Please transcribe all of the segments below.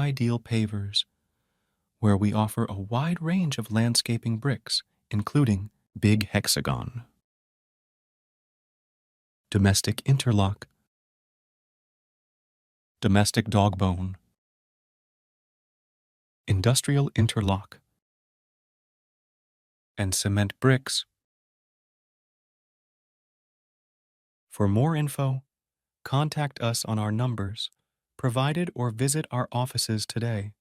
ideal pavers, where we offer a wide range of landscaping bricks, including Big Hexagon, domestic interlock, domestic dog bone, industrial interlock, and cement bricks. For more info, contact us on our numbers provided or visit our offices today.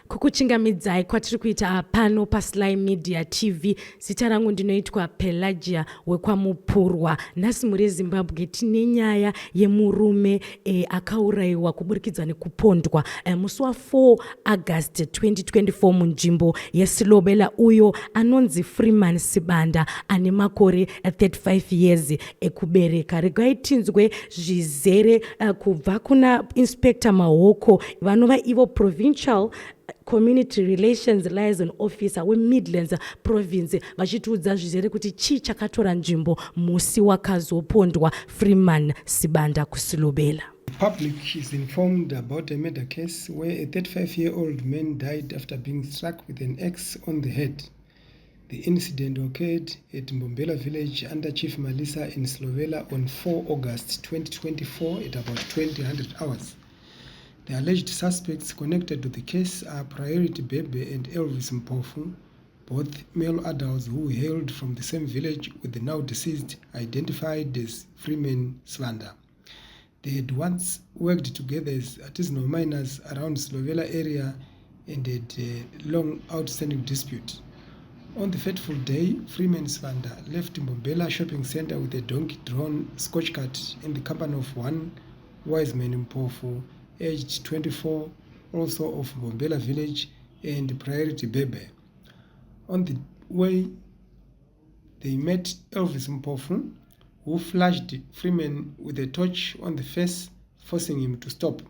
Kukuchingamidzai kwatiri kuita pano pa Sly Media TV. Zita rangu ndinoitwa Pelagia wekwamupurwa. Nhasi muri Zimbabwe tine nyaya yemurume akaurayiwa kuburikidza nekupondwa musi wa4 August 2024 munzvimbo yeSilobela, uyo anonzi Freeman Sibanda ane makore 35 years ekubereka. Regai tinzwe zvizere kubva kuna Inspector Mahoko vanova ivo Provincial Community Relations Liaison Officer weMidlands Province vachitiudza zvizere kuti chii chakatora nzvimbo musi wakazopondwa Freeman Sibanda kuSilobela. The public is informed about a murder case where a 35-year-old man died after being struck with an axe on the head. The incident occurred at Mbombela village under Chief Malisa in Silobela on 4 August 2024 at about 2000 hours. The alleged suspects connected to the case are Priority Bebe and Elvis Mpofu, both male adults who hailed from the same village, with the now deceased identified as Freeman Sibanda. They had once worked together as artisanal miners around Silobela area and had a long outstanding dispute. On the fateful day, Freeman Sibanda left Mbombela shopping center with a donkey-drawn scotch cart in the company of one Wiseman Mpofu, aged 24, also of Mbombela village, and Priority Bebe. On the way, they met Elvis Mpofu, who flashed Freeman with a torch on the face, forcing him to stop.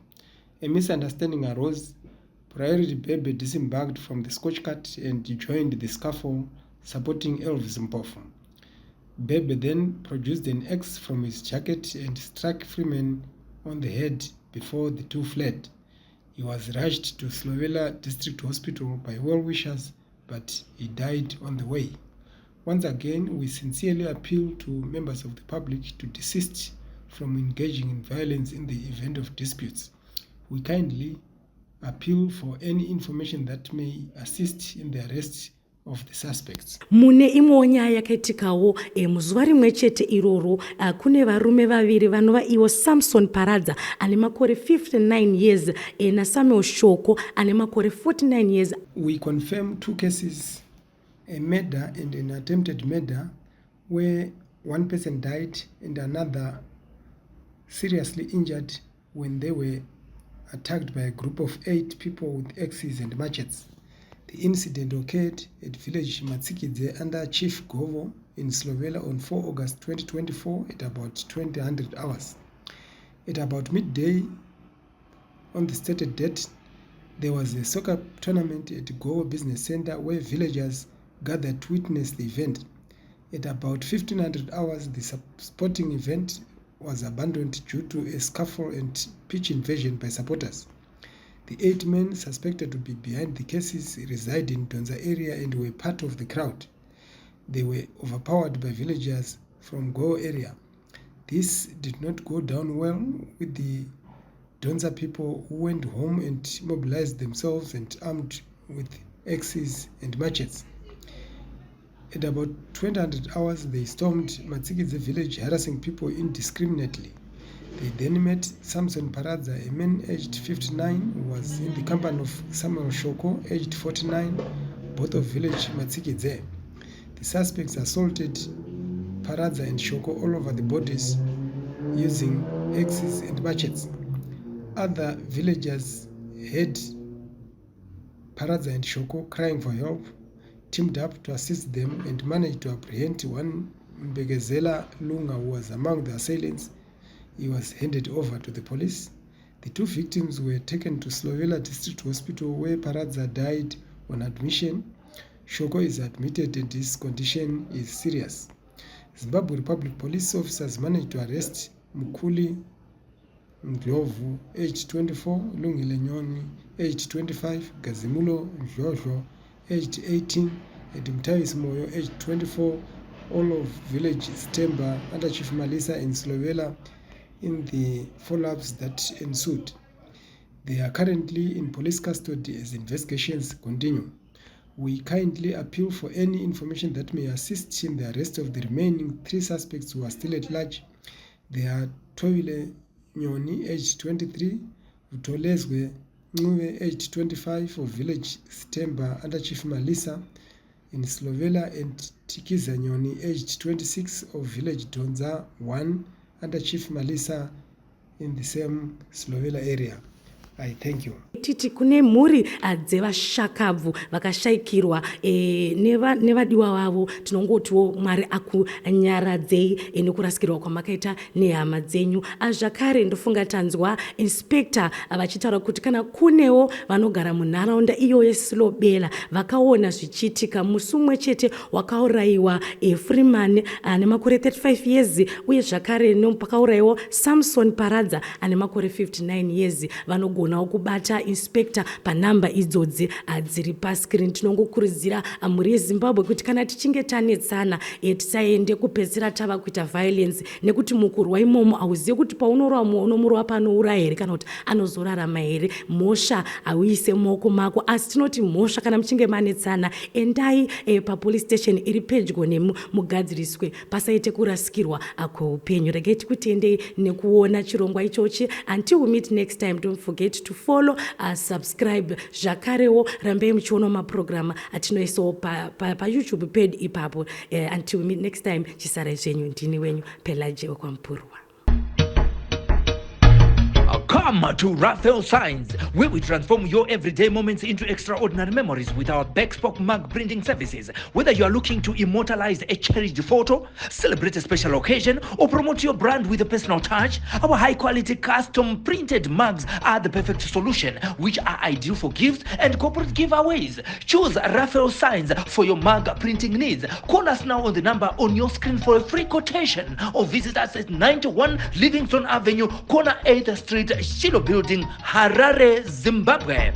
A misunderstanding arose. Priority Bebe disembarked from the scotch cart and joined the scuffle, supporting Elvis Mpofu. Bebe then produced an axe from his jacket and struck Freeman on the head before the two fled. He was rushed to Silobela District Hospital by well-wishers, but he died on the way. Once again, we sincerely appeal to members of the public to desist from engaging in violence in the event of disputes. We kindly appeal for any information that may assist in the arrest of the suspects. Mune imwe nyaya yakaitikawo muzuva rimwe chete iroro kune varume vaviri vanova ivo Samson Paradza ane makore 59 years naSamuel Shoko ane makore 49 years. We confirm two cases, a murder and an attempted murder, where one person died and another seriously injured when they were attacked by a group of 8 people with axes and machetes. The incident occurred at village Matsikidze under Chief Govo in Silobela on 4 August 2024 at about 2000 hours. At about midday on the stated date, there was a soccer tournament at Govo Business Center where villagers gathered to witness the event. At about 1500 hours, the sporting event was abandoned due to a scuffle and pitch invasion by supporters. The 8 men suspected to be behind the cases reside in Donza area and were part of the crowd. They were overpowered by villagers from Go area. This did not go down well with the Donza people, who went home and mobilized themselves and armed with axes and machetes. At about 2000 hours, they stormed Matsikidze village, harassing people indiscriminately. They then met Samson Paradza, a man aged 59, who was in the company of Samuel Shoko, aged 49, both of village Matsikidze. The suspects assaulted Paradza and Shoko all over the bodies using axes and machetes. Other villagers heard Paradza and Shoko crying for help, teamed up to assist them, and managed to apprehend one Mbegezela Lunga, who was among the assailants. He was handed over to the police. The 2 victims were taken to Silobela District Hospital, where Paradza died on admission. Shoko is admitted and his condition is serious. Zimbabwe Republic police officers managed to arrest Mukuli Ndlovu, aged 24, Lungile Nyoni, aged 25, Gazimulo Ndlovu, aged 18, and Mtavis Moyo, aged 24, all of village Stemba under Chief Malisa and SlyMedia in the follow-ups that ensued. They are currently in police custody as investigations continue. We kindly appeal for any information that may assist in the arrest of the remaining 3 suspects who are still at large. They are Toile Nyoni, aged 23, Utolezwe Ngue, aged 25, of village Stemba under Chief Malisa in SlyMedia, and Tikiza Nyoni, aged 26, of village Donza 1 under Chief Malisa in the same SlyMedia area. I thank you. Titi kune mhuri dzevashakabvu vakashaikirwa nevadiwa vavo, tinongotiwo Mwari akunyaradzei nekurasikirwa kwamakaita nehama dzenyu. Zvakare ndofunga tanzwa inspector vachitaura kuti kana kunewo vanogara munharaunda iyo yeSilobela vakaona zvichiitika. Musi umwe chete wakaurayiwa Freeman ane makore 35 years, uye zvakare pakaurayiwa Samson Paradza ane makore 59 years. Vanogona kubata inspector panamba idzodzi dziri pascreen. Tinongokurudzira mhuri yeZimbabwe kuti kana tichinge tanetsana tisaende kupedzisira tava kuita violence, nekuti mukurwa imomo hauzivi kuti paunorwa unomurwa panouraya here kana kuti anozorarama here. Mhosva hauise mumaoko mako, asi tinoti mhosva kana muchinge manetsana endai papolice station iri pedyo nemu mugadziriswe, pasaite kurasikirwa kweupenyu. Regai tikutendei nekuona chirongwa ichochi. Until we meet next time, don't forget to follow, subscribe. Zvakarewo rambai muchiona maprogram atinoisawo pa YouTube page ipapo. Until we meet next time, chisarai zvenyu. Ndini wenyu Pelagia Wekwamupurwa. Come to Raphael Signs, where we transform your everyday moments into extraordinary memories with our bespoke mug printing services. Whether you are looking to immortalize a cherished photo, celebrate a special occasion, or promote your brand with a personal touch, our high-quality custom printed mugs are the perfect solution, which are ideal for gifts and corporate giveaways. Choose Raphael Signs for your mug printing needs. Call us now on the number on your screen for a free quotation, or visit us at 91 Livingston Avenue, corner 8th Street, Shilo Building, Harare, Zimbabwe.